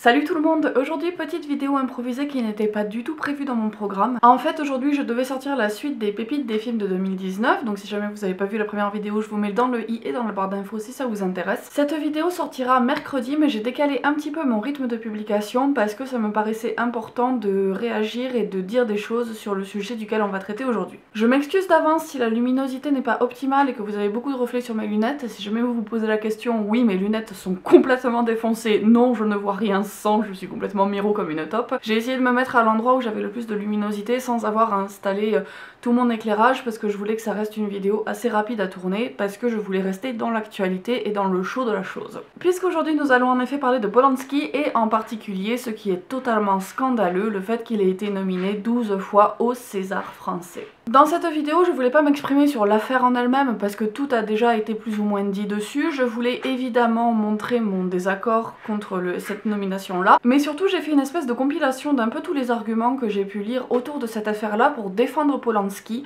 Salut tout le monde, aujourd'hui petite vidéo improvisée qui n'était pas du tout prévue dans mon programme. En fait aujourd'hui je devais sortir la suite des pépites des films de 2019, donc si jamais vous n'avez pas vu la première vidéo je vous mets dans le i et dans la barre d'infos si ça vous intéresse. Cette vidéo sortira mercredi mais j'ai décalé un petit peu mon rythme de publication parce que ça me paraissait important de réagir et de dire des choses sur le sujet duquel on va traiter aujourd'hui. Je m'excuse d'avance si la luminosité n'est pas optimale et que vous avez beaucoup de reflets sur mes lunettes, et si jamais vous vous posez la question oui mes lunettes sont complètement défoncées, non je ne vois rien sans, je suis complètement miro comme une taupe. J'ai essayé de me mettre à l'endroit où j'avais le plus de luminosité sans avoir à installer tout mon éclairage parce que je voulais que ça reste une vidéo assez rapide à tourner parce que je voulais rester dans l'actualité et dans le chaud de la chose. Puisqu'aujourd'hui nous allons en effet parler de Polanski et en particulier ce qui est totalement scandaleux, le fait qu'il ait été nominé 12 fois au César français. Dans cette vidéo, je voulais pas m'exprimer sur l'affaire en elle-même parce que tout a déjà été plus ou moins dit dessus. Je voulais évidemment montrer mon désaccord contre cette nomination-là. Mais surtout, j'ai fait une espèce de compilation d'un peu tous les arguments que j'ai pu lire autour de cette affaire-là pour défendre Polanski.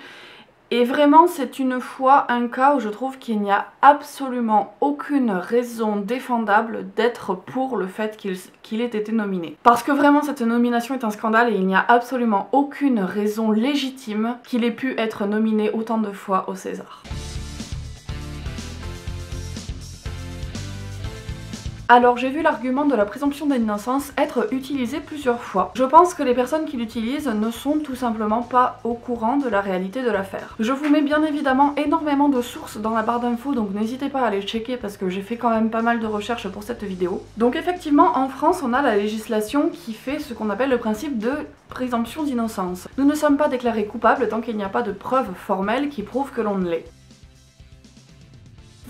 Et vraiment, c'est une fois un cas où je trouve qu'il n'y a absolument aucune raison défendable d'être pour le fait qu'il ait été nominé. Parce que vraiment, cette nomination est un scandale et il n'y a absolument aucune raison légitime qu'il ait pu être nominé autant de fois au César. Alors j'ai vu l'argument de la présomption d'innocence être utilisé plusieurs fois. Je pense que les personnes qui l'utilisent ne sont tout simplement pas au courant de la réalité de l'affaire. Je vous mets bien évidemment énormément de sources dans la barre d'infos, donc n'hésitez pas à les checker parce que j'ai fait quand même pas mal de recherches pour cette vidéo. Donc effectivement en France on a la législation qui fait ce qu'on appelle le principe de présomption d'innocence. Nous ne sommes pas déclarés coupables tant qu'il n'y a pas de preuves formelles qui prouvent que l'on ne l'est.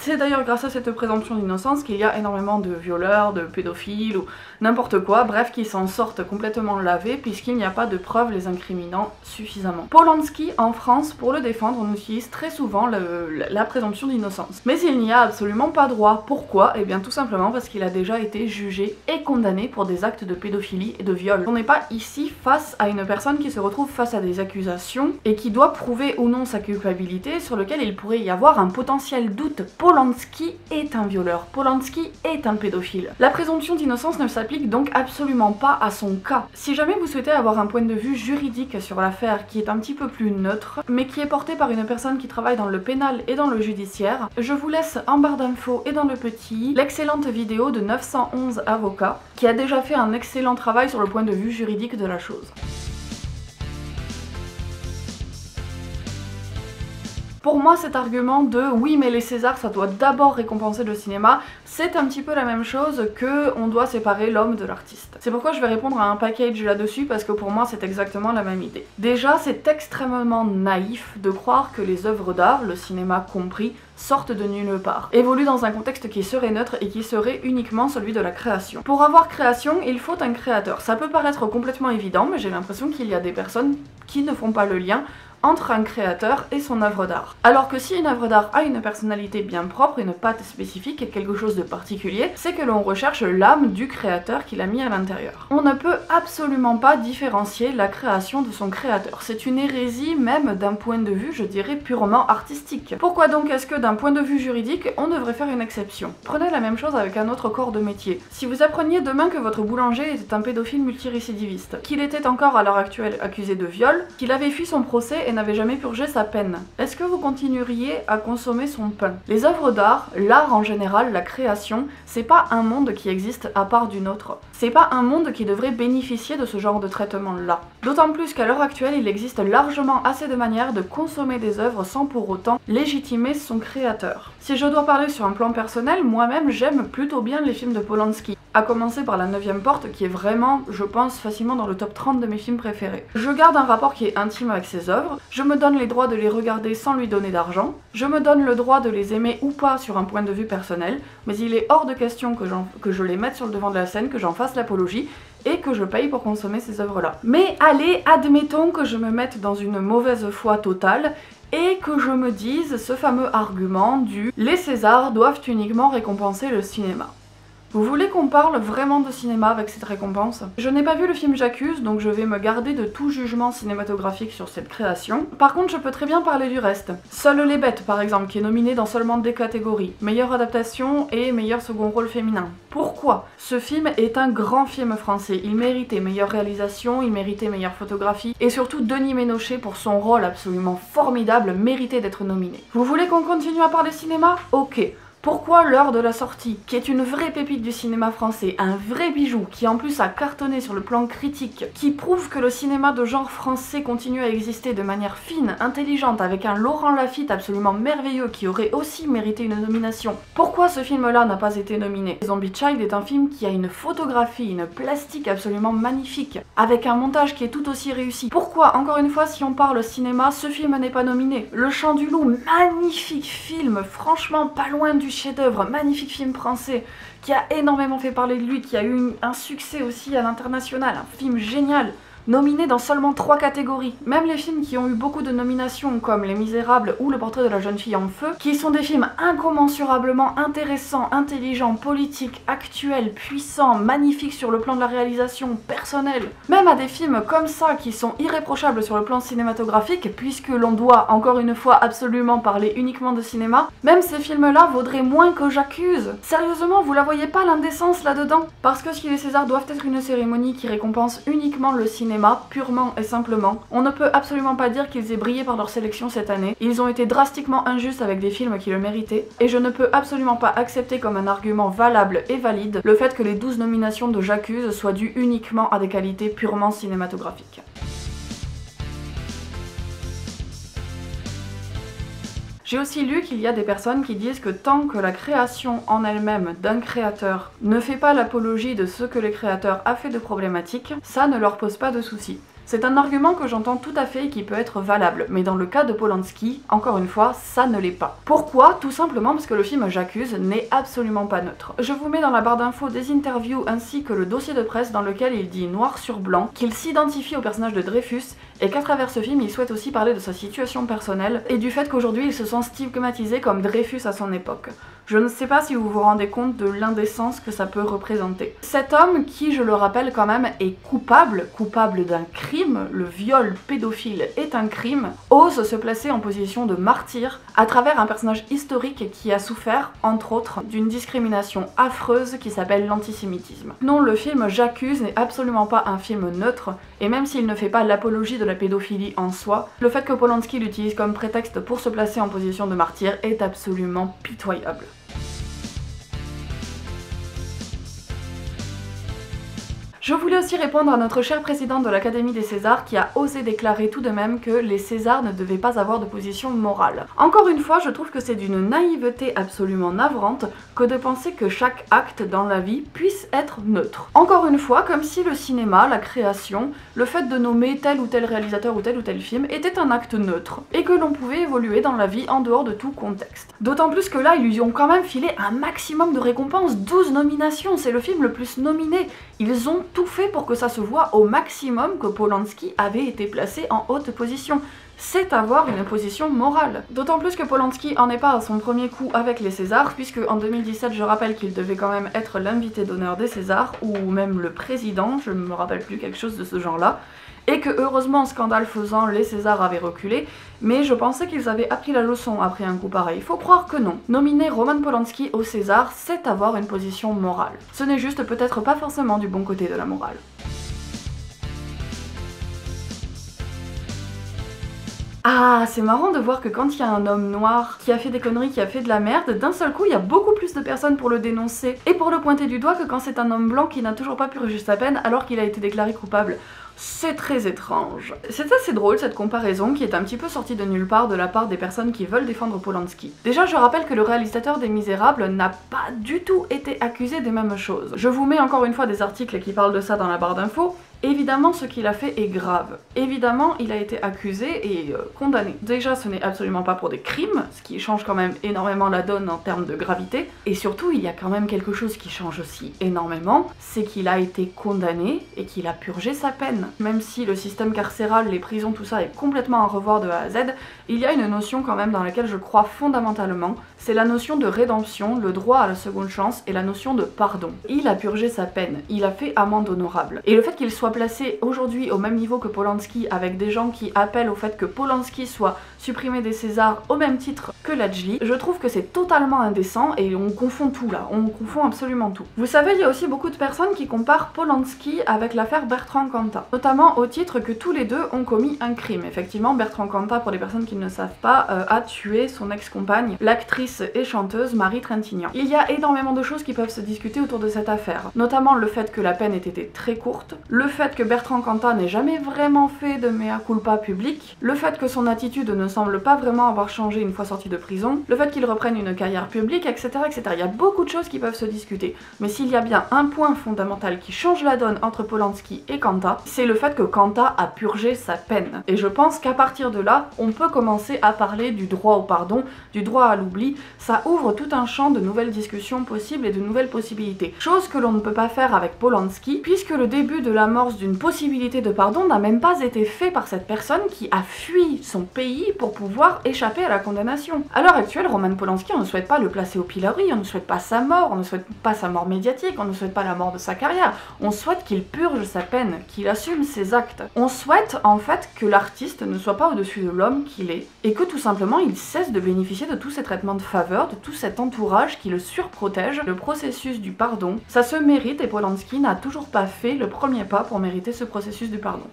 C'est d'ailleurs grâce à cette présomption d'innocence qu'il y a énormément de violeurs, de pédophiles ou n'importe quoi, bref, qui s'en sortent complètement lavés puisqu'il n'y a pas de preuves les incriminant suffisamment. Polanski, en France, pour le défendre, on utilise très souvent la présomption d'innocence. Mais il n'y a absolument pas droit. Pourquoi? Eh bien tout simplement parce qu'il a déjà été jugé et condamné pour des actes de pédophilie et de viol. On n'est pas ici face à une personne qui se retrouve face à des accusations et qui doit prouver ou non sa culpabilité sur lequel il pourrait y avoir un potentiel doute. Polanski est un violeur, Polanski est un pédophile. La présomption d'innocence ne s'applique donc absolument pas à son cas. Si jamais vous souhaitez avoir un point de vue juridique sur l'affaire qui est un petit peu plus neutre, mais qui est porté par une personne qui travaille dans le pénal et dans le judiciaire, je vous laisse en barre d'infos et dans le petit l'excellente vidéo de 911 avocats qui a déjà fait un excellent travail sur le point de vue juridique de la chose. Pour moi, cet argument de oui mais les Césars ça doit d'abord récompenser le cinéma, c'est un petit peu la même chose que on doit séparer l'homme de l'artiste. C'est pourquoi je vais répondre à un package là-dessus parce que pour moi c'est exactement la même idée. Déjà, c'est extrêmement naïf de croire que les œuvres d'art, le cinéma compris, sortent de nulle part, évoluent dans un contexte qui serait neutre et qui serait uniquement celui de la création. Pour avoir création, il faut un créateur. Ça peut paraître complètement évident, mais j'ai l'impression qu'il y a des personnes qui ne font pas le lien entre un créateur et son œuvre d'art. Alors que si une œuvre d'art a une personnalité bien propre, une patte spécifique et quelque chose de particulier, c'est que l'on recherche l'âme du créateur qui l'a mis à l'intérieur. On ne peut absolument pas différencier la création de son créateur. C'est une hérésie même d'un point de vue, je dirais, purement artistique. Pourquoi donc est-ce que d'un point de vue juridique, on devrait faire une exception? Prenez la même chose avec un autre corps de métier. Si vous appreniez demain que votre boulanger était un pédophile multirécidiviste, qu'il était encore à l'heure actuelle accusé de viol, qu'il avait fui son procès et n'avait jamais purgé sa peine, est-ce que vous continueriez à consommer son pain? Les œuvres d'art, l'art en général, la création, c'est pas un monde qui existe à part d'une autre. C'est pas un monde qui devrait bénéficier de ce genre de traitement-là. D'autant plus qu'à l'heure actuelle, il existe largement assez de manières de consommer des œuvres sans pour autant légitimer son créateur. Si je dois parler sur un plan personnel, moi-même j'aime plutôt bien les films de Polanski. À commencer par La 9e porte qui est vraiment, je pense, facilement dans le top 30 de mes films préférés. Je garde un rapport qui est intime avec ses œuvres, je me donne les droits de les regarder sans lui donner d'argent, je me donne le droit de les aimer ou pas sur un point de vue personnel, mais il est hors de question que je les mette sur le devant de la scène, que j'en fasse l'apologie, et que je paye pour consommer ces œuvres-là. Mais allez, admettons que je me mette dans une mauvaise foi totale, et que je me dise ce fameux argument du « les Césars doivent uniquement récompenser le cinéma ». Vous voulez qu'on parle vraiment de cinéma avec cette récompense? Je n'ai pas vu le film J'accuse, donc je vais me garder de tout jugement cinématographique sur cette création. Par contre, je peux très bien parler du reste. Seules les bêtes, par exemple, qui est nominé dans seulement des catégories, meilleure adaptation et meilleur second rôle féminin. Pourquoi? Ce film est un grand film français, il méritait meilleure réalisation, il méritait meilleure photographie, et surtout Denis Ménochet pour son rôle absolument formidable méritait d'être nominé. Vous voulez qu'on continue à parler cinéma? Ok. Pourquoi L'heure de la sortie, qui est une vraie pépite du cinéma français, un vrai bijou, qui en plus a cartonné sur le plan critique, qui prouve que le cinéma de genre français continue à exister de manière fine, intelligente, avec un Laurent Lafitte absolument merveilleux qui aurait aussi mérité une nomination. Pourquoi ce film-là n'a pas été nominé? Zombie Child est un film qui a une photographie, une plastique absolument magnifique, avec un montage qui est tout aussi réussi. Pourquoi, encore une fois, si on parle cinéma, ce film n'est pas nominé? Le Chant du Loup, magnifique film, franchement pas loin du chef-d'œuvre, magnifique film français qui a énormément fait parler de lui, qui a eu un succès aussi à l'international, un film génial, nominé dans seulement 3 catégories. Même les films qui ont eu beaucoup de nominations comme Les Misérables ou Le Portrait de la jeune fille en feu, qui sont des films incommensurablement intéressants, intelligents, politiques, actuels, puissants, magnifiques sur le plan de la réalisation, personnelle. Même à des films comme ça qui sont irréprochables sur le plan cinématographique, puisque l'on doit encore une fois absolument parler uniquement de cinéma, même ces films-là vaudraient moins que J'accuse. Sérieusement, vous la voyez pas l'indécence là-dedans? Parce que si les Césars doivent être une cérémonie qui récompense uniquement le cinéma, purement et simplement, on ne peut absolument pas dire qu'ils aient brillé par leur sélection cette année. Ils ont été drastiquement injustes avec des films qui le méritaient, et je ne peux absolument pas accepter comme un argument valable et valide le fait que les 12 nominations de J'accuse soient dues uniquement à des qualités purement cinématographiques. J'ai aussi lu qu'il y a des personnes qui disent que tant que la création en elle-même d'un créateur ne fait pas l'apologie de ce que le créateur a fait de problématique, ça ne leur pose pas de soucis. C'est un argument que j'entends tout à fait et qui peut être valable, mais dans le cas de Polanski, encore une fois, ça ne l'est pas. Pourquoi? Tout simplement parce que le film J'accuse n'est absolument pas neutre. Je vous mets dans la barre d'infos des interviews ainsi que le dossier de presse dans lequel il dit noir sur blanc qu'il s'identifie au personnage de Dreyfus et qu'à travers ce film, il souhaite aussi parler de sa situation personnelle et du fait qu'aujourd'hui, il se sent stigmatisé comme Dreyfus à son époque. Je ne sais pas si vous vous rendez compte de l'indécence que ça peut représenter. Cet homme, qui, je le rappelle quand même, est coupable d'un crime, le viol pédophile est un crime, ose se placer en position de martyr à travers un personnage historique qui a souffert, entre autres, d'une discrimination affreuse qui s'appelle l'antisémitisme. Non, le film J'accuse n'est absolument pas un film neutre, et même s'il ne fait pas l'apologie de la pédophilie en soi, le fait que Polanski l'utilise comme prétexte pour se placer en position de martyr est absolument pitoyable. Je voulais aussi répondre à notre cher président de l'Académie des Césars qui a osé déclarer tout de même que les Césars ne devaient pas avoir de position morale. Encore une fois, je trouve que c'est d'une naïveté absolument navrante que de penser que chaque acte dans la vie puisse être neutre. Encore une fois, comme si le cinéma, la création, le fait de nommer tel ou tel réalisateur ou tel film était un acte neutre et que l'on pouvait évoluer dans la vie en dehors de tout contexte. D'autant plus que là, ils lui ont quand même filé un maximum de récompenses, 12 nominations, c'est le film le plus nominé. Ils ont tout fait pour que ça se voit au maximum que Polanski avait été placé en haute position. C'est avoir une position morale. D'autant plus que Polanski en est pas à son premier coup avec les Césars, puisque en 2017, je rappelle qu'il devait quand même être l'invité d'honneur des Césars, ou même le président, je ne me rappelle plus, quelque chose de ce genre-là, et que heureusement, scandale faisant, les Césars avaient reculé, mais je pensais qu'ils avaient appris la leçon après un coup pareil. Faut croire que non. Nominer Roman Polanski au César, c'est avoir une position morale. Ce n'est juste peut-être pas forcément du bon côté de la morale. Ah, c'est marrant de voir que quand il y a un homme noir qui a fait des conneries, qui a fait de la merde, d'un seul coup il y a beaucoup plus de personnes pour le dénoncer et pour le pointer du doigt que quand c'est un homme blanc qui n'a toujours pas purgé sa peine alors qu'il a été déclaré coupable. C'est très étrange. C'est assez drôle cette comparaison qui est un petit peu sortie de nulle part de la part des personnes qui veulent défendre Polanski. Déjà, je rappelle que le réalisateur des Misérables n'a pas du tout été accusé des mêmes choses. Je vous mets encore une fois des articles qui parlent de ça dans la barre d'infos. Évidemment, ce qu'il a fait est grave. Évidemment, il a été accusé et condamné. Déjà, ce n'est absolument pas pour des crimes, ce qui change quand même énormément la donne en termes de gravité. Et surtout, il y a quand même quelque chose qui change aussi énormément, c'est qu'il a été condamné et qu'il a purgé sa peine. même si le système carcéral, les prisons, tout ça est complètement à revoir de A à Z, il y a une notion quand même dans laquelle je crois fondamentalement, c'est la notion de rédemption, le droit à la seconde chance et la notion de pardon. Il a purgé sa peine, il a fait amende honorable. Et le fait qu'il soit placé aujourd'hui au même niveau que Polanski, avec des gens qui appellent au fait que Polanski soit supprimé des Césars au même titre que Ladjli, je trouve que c'est totalement indécent et on confond tout là, on confond absolument tout. Vous savez, il y a aussi beaucoup de personnes qui comparent Polanski avec l'affaire Bertrand Cantat, notamment au titre que tous les deux ont commis un crime. Effectivement, Bertrand Cantat, pour les personnes qui ne le savent pas, a tué son ex-compagne, l'actrice et chanteuse Marie Trintignant. Il y a énormément de choses qui peuvent se discuter autour de cette affaire, notamment le fait que la peine ait été très courte, le fait que Bertrand Cantat n'ait jamais vraiment fait de mea culpa public, le fait que son attitude ne semble pas vraiment avoir changé une fois sorti de prison, le fait qu'il reprenne une carrière publique, etc., etc. Il y a beaucoup de choses qui peuvent se discuter, mais s'il y a bien un point fondamental qui change la donne entre Polanski et Cantat, c'est le fait que Cantat a purgé sa peine. Et je pense qu'à partir de là, on peut commencer à parler du droit au pardon, du droit à l'oubli. Ça ouvre tout un champ de nouvelles discussions possibles et de nouvelles possibilités. Chose que l'on ne peut pas faire avec Polanski, puisque le début de l'amorce d'une possibilité de pardon n'a même pas été fait par cette personne qui a fui son pays pour pouvoir échapper à la condamnation. À l'heure actuelle, Roman Polanski, on ne souhaite pas le placer au pilori, on ne souhaite pas sa mort, on ne souhaite pas sa mort médiatique, on ne souhaite pas la mort de sa carrière, on souhaite qu'il purge sa peine, qu'il assume ses actes. On souhaite en fait que l'artiste ne soit pas au-dessus de l'homme qu'il est, et que tout simplement il cesse de bénéficier de tous ces traitements de faveur, de tout cet entourage qui le surprotège. Le processus du pardon, ça se mérite et Polanski n'a toujours pas fait le premier pas pour mériter ce processus du pardon.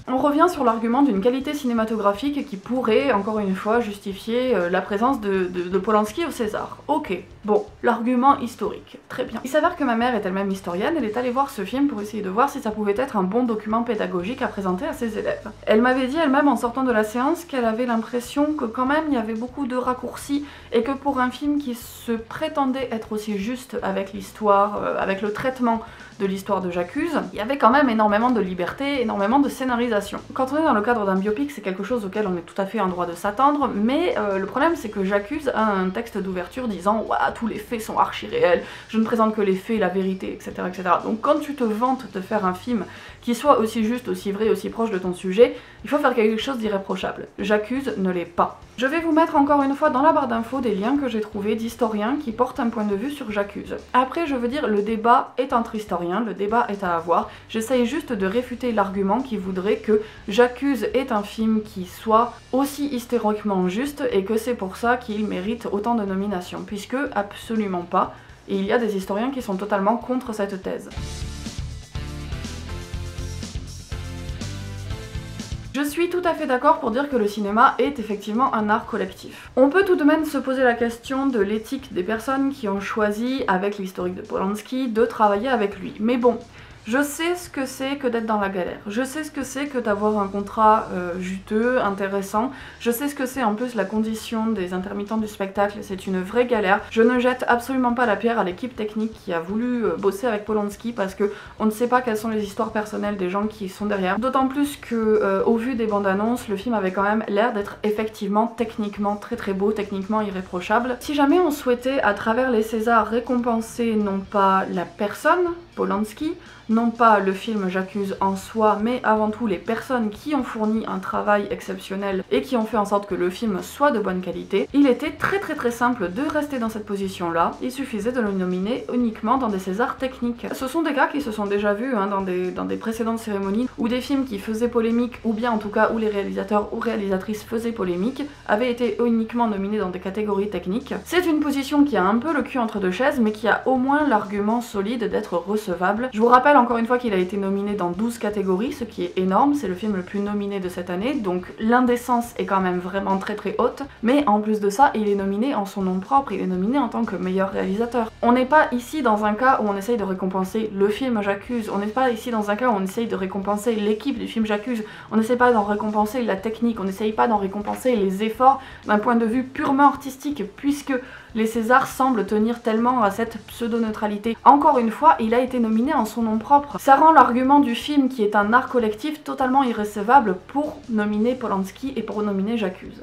On revient sur l'argument d'une qualité cinématographique qui pourrait, encore une fois, justifier la présence de Polanski au César. Ok, bon, l'argument historique, très bien. Il s'avère que ma mère est elle-même historienne, elle est allée voir ce film pour essayer de voir si ça pouvait être un bon document pédagogique à présenter à ses élèves. Elle m'avait dit elle-même en sortant de la séance qu'elle avait l'impression que quand même il y avait beaucoup de raccourcis et que pour un film qui se prétendait être aussi juste avec l'histoire, avec le traitement de l'histoire de J'accuse, il y avait quand même énormément de liberté, énormément de scénarisation. Quand on est dans le cadre d'un biopic, c'est quelque chose auquel on est tout à fait en droit de s'attendre, mais le problème c'est que J'accuse a un texte d'ouverture disant « Ouah, tous les faits sont archi réels, je ne présente que les faits, la vérité, etc. etc. » Donc quand tu te vantes de faire un film qui soit aussi juste, aussi vrai, aussi proche de ton sujet, il faut faire quelque chose d'irréprochable. J'accuse ne l'est pas. Je vais vous mettre encore une fois dans la barre d'infos des liens que j'ai trouvés d'historiens qui portent un point de vue sur J'accuse. Après, je veux dire, le débat est entre historiens, le débat est à avoir. J'essaye juste de réfuter l'argument qui voudrait que J'accuse est un film qui soit aussi historiquement juste et que c'est pour ça qu'il mérite autant de nominations, puisque absolument pas. Et il y a des historiens qui sont totalement contre cette thèse. Je suis tout à fait d'accord pour dire que le cinéma est effectivement un art collectif. On peut tout de même se poser la question de l'éthique des personnes qui ont choisi, avec l'historique de Polanski, de travailler avec lui. Mais bon, je sais ce que c'est que d'être dans la galère, je sais ce que c'est que d'avoir un contrat juteux, intéressant, je sais ce que c'est en plus la condition des intermittents du spectacle, c'est une vraie galère. Je ne jette absolument pas la pierre à l'équipe technique qui a voulu bosser avec Polanski parce que on ne sait pas quelles sont les histoires personnelles des gens qui sont derrière. D'autant plus que au vu des bandes annonces, le film avait quand même l'air d'être effectivement techniquement très très beau, techniquement irréprochable. Si jamais on souhaitait à travers les Césars récompenser non pas la personne, Polanski, non pas le film J'accuse en soi, mais avant tout les personnes qui ont fourni un travail exceptionnel et qui ont fait en sorte que le film soit de bonne qualité, il était très simple de rester dans cette position-là. Il suffisait de le nominer uniquement dans des Césars techniques. Ce sont des cas qui se sont déjà vus dans des précédentes cérémonies où des films qui faisaient polémique, ou bien en tout cas où les réalisateurs ou réalisatrices faisaient polémique, avaient été uniquement nominés dans des catégories techniques. C'est une position qui a un peu le cul entre deux chaises, mais qui a au moins l'argument solide d'être recevable. Je vous rappelle encore une fois qu'il a été nominé dans 12 catégories, ce qui est énorme, c'est le film le plus nominé de cette année, donc l'indécence est quand même vraiment très haute, mais en plus de ça, il est nominé en son nom propre, il est nominé en tant que meilleur réalisateur. On n'est pas ici dans un cas où on essaye de récompenser le film J'accuse, on n'est pas ici dans un cas où on essaye de récompenser l'équipe du film J'accuse, on n'essaye pas d'en récompenser la technique, on n'essaye pas d'en récompenser les efforts d'un point de vue purement artistique, puisque les Césars semblent tenir tellement à cette pseudo-neutralité. Encore une fois, il a été nominé en son nom propre. Ça rend l'argument du film, qui est un art collectif, totalement irrécevable pour nominer Polanski et pour nominer J'accuse.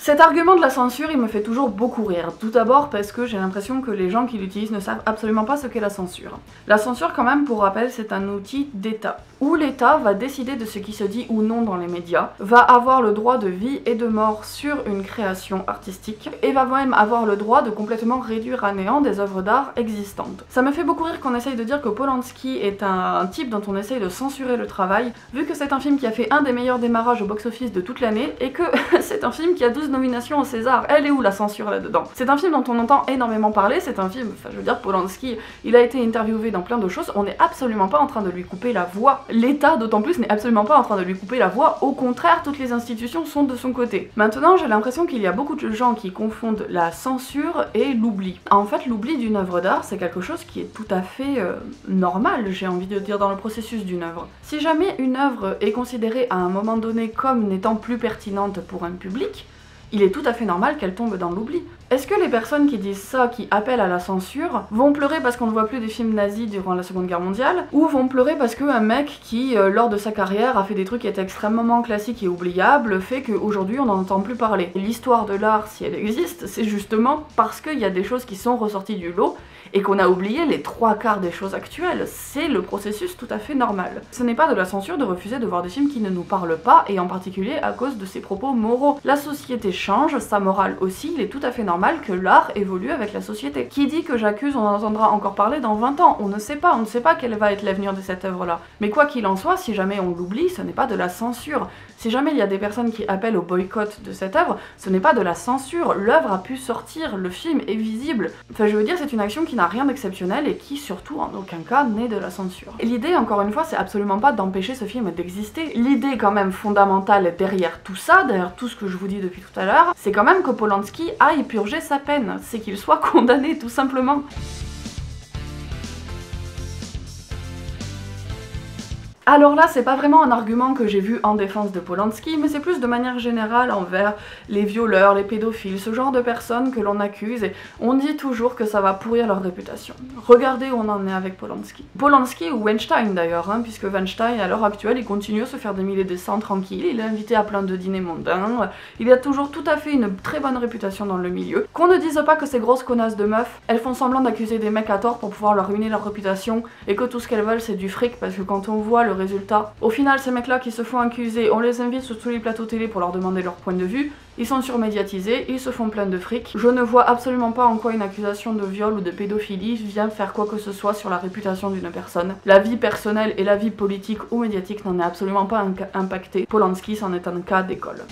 Cet argument de la censure, il me fait toujours beaucoup rire. Tout d'abord parce que j'ai l'impression que les gens qui l'utilisent ne savent absolument pas ce qu'est la censure. La censure, quand même, pour rappel, c'est un outil d'État, où l'État va décider de ce qui se dit ou non dans les médias, va avoir le droit de vie et de mort sur une création artistique, et va même avoir le droit de complètement réduire à néant des œuvres d'art existantes. Ça me fait beaucoup rire qu'on essaye de dire que Polanski est un type dont on essaye de censurer le travail, vu que c'est un film qui a fait un des meilleurs démarrages au box-office de toute l'année, et que c'est un film qui a 12 nominations au César. Elle est où la censure là-dedans? C'est un film dont on entend énormément parler, c'est un film, enfin je veux dire, Polanski, il a été interviewé dans plein de choses, on n'est absolument pas en train de lui couper la voix. L'État, d'autant plus, n'est absolument pas en train de lui couper la voix, au contraire, toutes les institutions sont de son côté. Maintenant, j'ai l'impression qu'il y a beaucoup de gens qui confondent la censure et l'oubli. En fait, l'oubli d'une œuvre d'art, c'est quelque chose qui est tout à fait normal, j'ai envie de dire, dans le processus d'une œuvre. Si jamais une œuvre est considérée à un moment donné comme n'étant plus pertinente pour un public, il est tout à fait normal qu'elle tombe dans l'oubli. Est-ce que les personnes qui disent ça, qui appellent à la censure, vont pleurer parce qu'on ne voit plus des films nazis durant la Seconde Guerre mondiale, ou vont pleurer parce qu'un mec qui, lors de sa carrière, a fait des trucs qui étaient extrêmement classiques et oubliables, fait qu'aujourd'hui on n'en entend plus parler? L'histoire de l'art, si elle existe, c'est justement parce qu'il y a des choses qui sont ressorties du lot, et qu'on a oublié les 3/4 des choses actuelles. C'est le processus tout à fait normal. Ce n'est pas de la censure de refuser de voir des films qui ne nous parlent pas, et en particulier à cause de ses propos moraux. La société change, sa morale aussi, il est tout à fait normal que l'art évolue avec la société. Qui dit que J'accuse, on en entendra encore parler dans 20 ans? On ne sait pas quel va être l'avenir de cette œuvre-là. Mais quoi qu'il en soit, si jamais on l'oublie, ce n'est pas de la censure. Si jamais il y a des personnes qui appellent au boycott de cette œuvre, ce n'est pas de la censure. L'œuvre a pu sortir, le film est visible. Enfin, je veux dire, c'est une action qui n'a rien d'exceptionnel et qui, surtout, en aucun cas, n'est de la censure. Et l'idée, encore une fois, c'est absolument pas d'empêcher ce film d'exister. L'idée, quand même, fondamentale derrière tout ça, derrière tout ce que je vous dis depuis tout à l'heure, c'est quand même que Polanski aille purger sa peine. C'est qu'il soit condamné, tout simplement. Alors là, c'est pas vraiment un argument que j'ai vu en défense de Polanski, mais c'est plus de manière générale envers les violeurs, les pédophiles, ce genre de personnes que l'on accuse, et on dit toujours que ça va pourrir leur réputation. Regardez où on en est avec Polanski. Polanski ou Weinstein d'ailleurs, hein, puisque Weinstein, à l'heure actuelle, il continue à se faire des milliers de cents tranquille, il est invité à plein de dîners mondains, il a toujours tout à fait une très bonne réputation dans le milieu. Qu'on ne dise pas que ces grosses connasses de meufs, elles font semblant d'accuser des mecs à tort pour pouvoir leur ruiner leur réputation, et que tout ce qu'elles veulent c'est du fric, parce que quand on voit le résultat. Au final, ces mecs-là qui se font accuser, on les invite sur tous les plateaux télé pour leur demander leur point de vue, ils sont surmédiatisés, ils se font plein de fric. Je ne vois absolument pas en quoi une accusation de viol ou de pédophilie vient faire quoi que ce soit sur la réputation d'une personne. La vie personnelle et la vie politique ou médiatique n'en est absolument pas impactée. Polanski c'en est un cas d'école.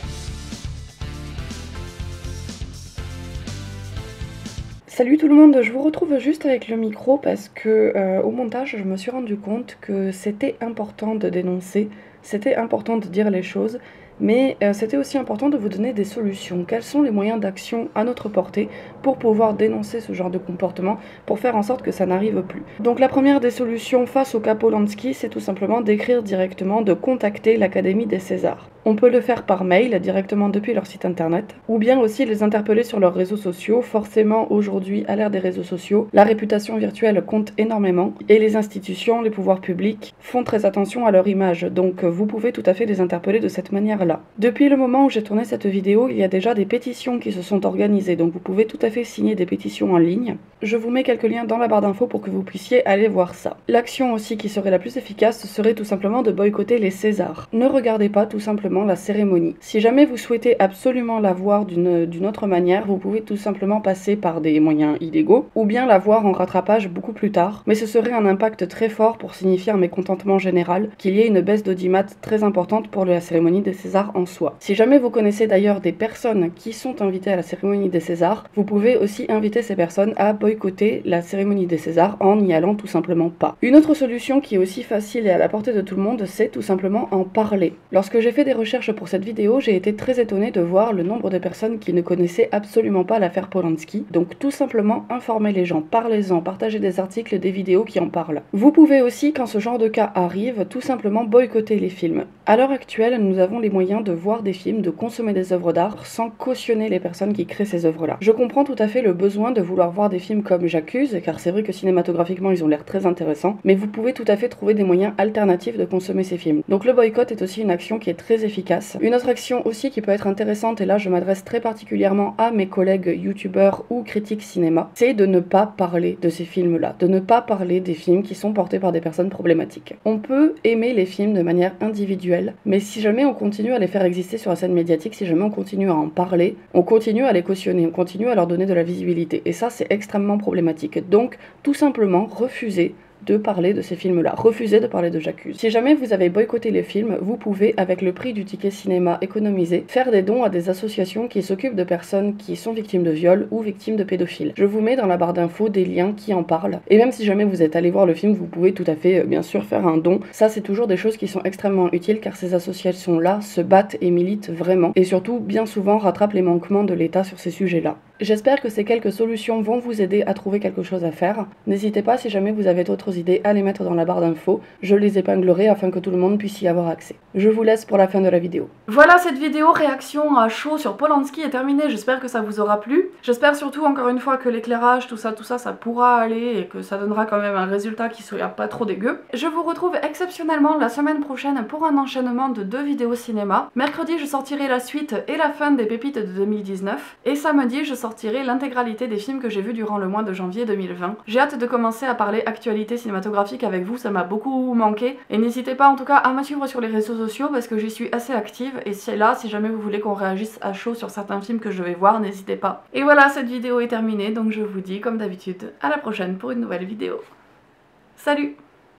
Salut tout le monde, je vous retrouve juste avec le micro parce que au montage je me suis rendu compte que c'était important de dénoncer, c'était important de dire les choses, mais c'était aussi important de vous donner des solutions. Quels sont les moyens d'action à notre portée pour pouvoir dénoncer ce genre de comportement, pour faire en sorte que ça n'arrive plus. Donc la première des solutions face au cas Polanski, c'est tout simplement d'écrire directement, de contacter l'Académie des Césars. On peut le faire par mail, directement depuis leur site internet, ou bien aussi les interpeller sur leurs réseaux sociaux. Forcément, aujourd'hui, à l'ère des réseaux sociaux, la réputation virtuelle compte énormément, et les institutions, les pouvoirs publics, font très attention à leur image, donc vous pouvez tout à fait les interpeller de cette manière-là. Depuis le moment où j'ai tourné cette vidéo, il y a déjà des pétitions qui se sont organisées, donc vous pouvez tout à fait signer des pétitions en ligne. Je vous mets quelques liens dans la barre d'infos pour que vous puissiez aller voir ça. L'action aussi qui serait la plus efficace serait tout simplement de boycotter les Césars. Ne regardez pas tout simplement la cérémonie. Si jamais vous souhaitez absolument la voir d'une autre manière, vous pouvez tout simplement passer par des moyens illégaux, ou bien la voir en rattrapage beaucoup plus tard, mais ce serait un impact très fort pour signifier un mécontentement général, qu'il y ait une baisse d'audimat très importante pour la cérémonie des Césars en soi. Si jamais vous connaissez d'ailleurs des personnes qui sont invitées à la cérémonie des Césars, vous pouvez aussi inviter ces personnes à boycotter la cérémonie des Césars en n'y allant tout simplement pas. Une autre solution qui est aussi facile et à la portée de tout le monde, c'est tout simplement en parler. Lorsque j'ai fait des recherches pour cette vidéo, j'ai été très étonnée de voir le nombre de personnes qui ne connaissaient absolument pas l'affaire Polanski. Donc tout simplement informer les gens, parlez-en, partagez des articles, des vidéos qui en parlent. Vous pouvez aussi, quand ce genre de cas arrive, tout simplement boycotter les films. À l'heure actuelle, nous avons les moyens de voir des films, de consommer des œuvres d'art sans cautionner les personnes qui créent ces œuvres-là. Je comprends tout à fait le besoin de vouloir voir des films comme J'accuse, car c'est vrai que cinématographiquement ils ont l'air très intéressants, mais vous pouvez tout à fait trouver des moyens alternatifs de consommer ces films. Donc le boycott est aussi une action qui est très efficace. Une autre action aussi qui peut être intéressante, et là je m'adresse très particulièrement à mes collègues youtubeurs ou critiques cinéma, c'est de ne pas parler de ces films-là, de ne pas parler des films qui sont portés par des personnes problématiques. On peut aimer les films de manière individuelle, mais si jamais on continue à les faire exister sur la scène médiatique, si jamais on continue à en parler, on continue à les cautionner, on continue à leur donner de la visibilité, et ça c'est extrêmement problématique. Donc tout simplement refuser de parler de ces films-là, refuser de parler de J'accuse. Si jamais vous avez boycotté les films, vous pouvez, avec le prix du ticket cinéma économisé, faire des dons à des associations qui s'occupent de personnes qui sont victimes de viol ou victimes de pédophiles. Je vous mets dans la barre d'infos des liens qui en parlent, et même si jamais vous êtes allé voir le film, vous pouvez tout à fait, bien sûr, faire un don. Ça, c'est toujours des choses qui sont extrêmement utiles, car ces associations-là se battent et militent vraiment, et surtout, bien souvent, rattrapent les manquements de l'État sur ces sujets-là. J'espère que ces quelques solutions vont vous aider à trouver quelque chose à faire. N'hésitez pas, si jamais vous avez d'autres idées, à les mettre dans la barre d'infos. Je les épinglerai afin que tout le monde puisse y avoir accès. Je vous laisse pour la fin de la vidéo. Voilà, cette vidéo réaction à chaud sur Polanski est terminée. J'espère que ça vous aura plu. J'espère surtout, encore une fois, que l'éclairage, tout ça, ça pourra aller et que ça donnera quand même un résultat qui soit pas trop dégueu. Je vous retrouve exceptionnellement la semaine prochaine pour un enchaînement de 2 vidéos cinéma. Mercredi, je sortirai la suite et la fin des pépites de 2019. Et samedi, je sortirai l'intégralité des films que j'ai vus durant le mois de janvier 2020. J'ai hâte de commencer à parler actualité cinématographique avec vous, ça m'a beaucoup manqué. Et n'hésitez pas en tout cas à me suivre sur les réseaux sociaux parce que j'y suis assez active. Et c'est là, si jamais vous voulez qu'on réagisse à chaud sur certains films que je vais voir, n'hésitez pas. Et voilà, cette vidéo est terminée, donc je vous dis comme d'habitude à la prochaine pour une nouvelle vidéo. Salut!